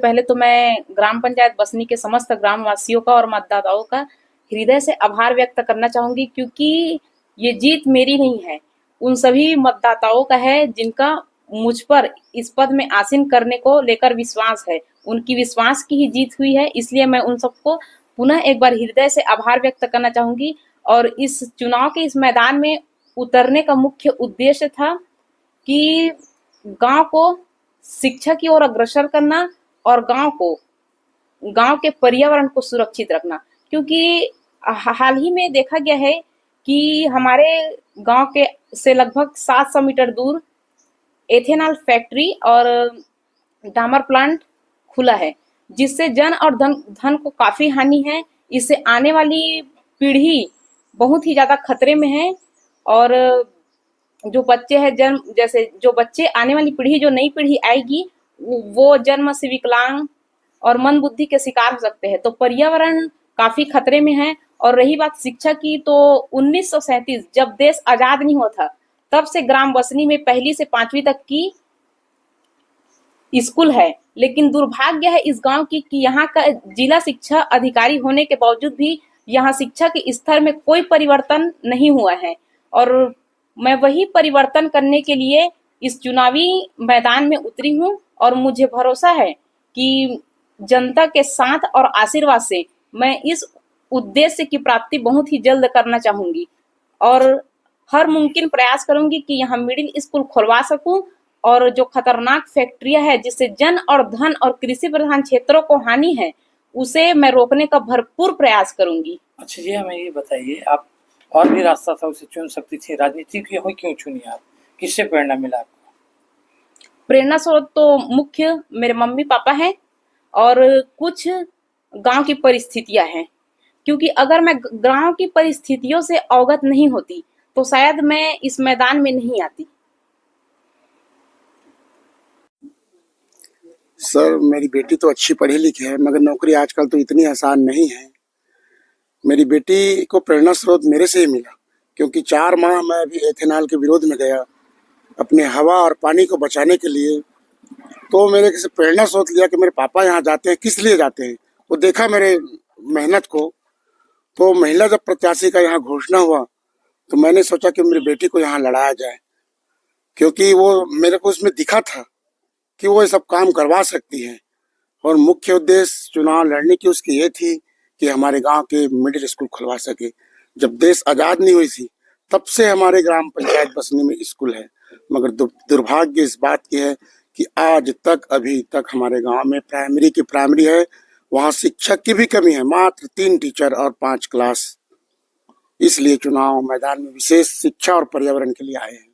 पहले तो मैं ग्राम पंचायत बसनी के समस्त ग्रामवासियों का और मतदाताओं का हृदय से आभार व्यक्त करना चाहूंगी, क्योंकि ये जीत मेरी नहीं है, उन सभी मतदाताओं का है जिनका मुझ पर इस पद में आसीन करने को लेकर विश्वास है। उनकी विश्वास की ही जीत हुई है, इसलिए मैं उन सबको पुनः एक बार हृदय से आभार व्यक्त करना चाहूंगी। और इस चुनाव के इस मैदान में उतरने का मुख्य उद्देश्य था कि गांव को शिक्षा की ओर अग्रसर करना और गांव के पर्यावरण को सुरक्षित रखना, क्योंकि हाल ही में देखा गया है कि हमारे गांव के से लगभग 700 मीटर दूर एथेनॉल फैक्ट्री और डामर प्लांट खुला है, जिससे जन और धन को काफी हानि है। इससे आने वाली पीढ़ी बहुत ही ज्यादा खतरे में है। और जो बच्चे हैं जो बच्चे आने वाली पीढ़ी, जो नई पीढ़ी आएगी, वो जन्म से विकलांग और मंद बुद्धि के शिकार हो सकते हैं। तो पर्यावरण काफी खतरे में है। और रही बात शिक्षा की, तो 1937 जब देश आजाद नहीं हुआ था, तब से ग्राम बसनी में 1ली से 5वीं तक की स्कूल है। लेकिन दुर्भाग्य है इस गांव की कि यहाँ का जिला शिक्षा अधिकारी होने के बावजूद भी यहाँ शिक्षा के स्तर में कोई परिवर्तन नहीं हुआ है। और मैं वही परिवर्तन करने के लिए इस चुनावी मैदान में उतरी हूँ, और मुझे भरोसा है कि जनता के साथ और आशीर्वाद से मैं इस उद्देश्य की प्राप्ति बहुत ही जल्द करना चाहूंगी, और हर मुमकिन प्रयास करूंगी कि यहाँ मिडिल स्कूल खुलवा सकूं, और जो खतरनाक फैक्ट्रियां है जिससे जन और धन और कृषि प्रधान क्षेत्रों को हानि है, उसे मैं रोकने का भरपूर प्रयास करूंगी। अच्छा जी, हमें ये बताइए, आप और भी रास्ता था उसे चुन सकती थी, राजनीति क्यों चुनी आप? किससे प्रेरणा मिला आपको? प्रेरणा स्रोत तो मुख्य मेरे मम्मी पापा हैं और कुछ गांव की परिस्थितियां हैं, क्योंकि अगर मैं गांव की परिस्थितियों से अवगत नहीं होती तो शायद मैं इस मैदान में नहीं आती। सर, मेरी बेटी तो अच्छी पढ़ी लिखी है, मगर नौकरी आजकल तो इतनी आसान नहीं है। मेरी बेटी को प्रेरणा स्रोत मेरे से ही मिला, क्योंकि 4 माह मैं अभी एथेनॉल के विरोध में गया अपने हवा और पानी को बचाने के लिए। तो मेरे किसी प्रेरणा स्रोत लिया कि मेरे पापा यहाँ जाते हैं, किस लिए जाते हैं। वो देखा मेरे मेहनत को, तो महिला जब प्रत्याशी का यहाँ घोषणा हुआ तो मैंने सोचा कि मेरी बेटी को यहाँ लड़ाया जाए, क्योंकि वो मेरे को उसमें दिखा था कि वो ये सब काम करवा सकती है। और मुख्य उद्देश्य चुनाव लड़ने की उसकी ये थी कि हमारे गांव के मिडिल स्कूल खुलवा सके। जब देश आजाद नहीं हुई थी तब से हमारे ग्राम पंचायत बसनी में स्कूल है, मगर दुर्भाग्य इस बात की है कि आज तक अभी तक हमारे गांव में प्राइमरी है, वहाँ शिक्षक की भी कमी है, मात्र 3 टीचर और 5 क्लास। इसलिए चुनाव मैदान में विशेष शिक्षा और पर्यावरण के लिए आए हैं।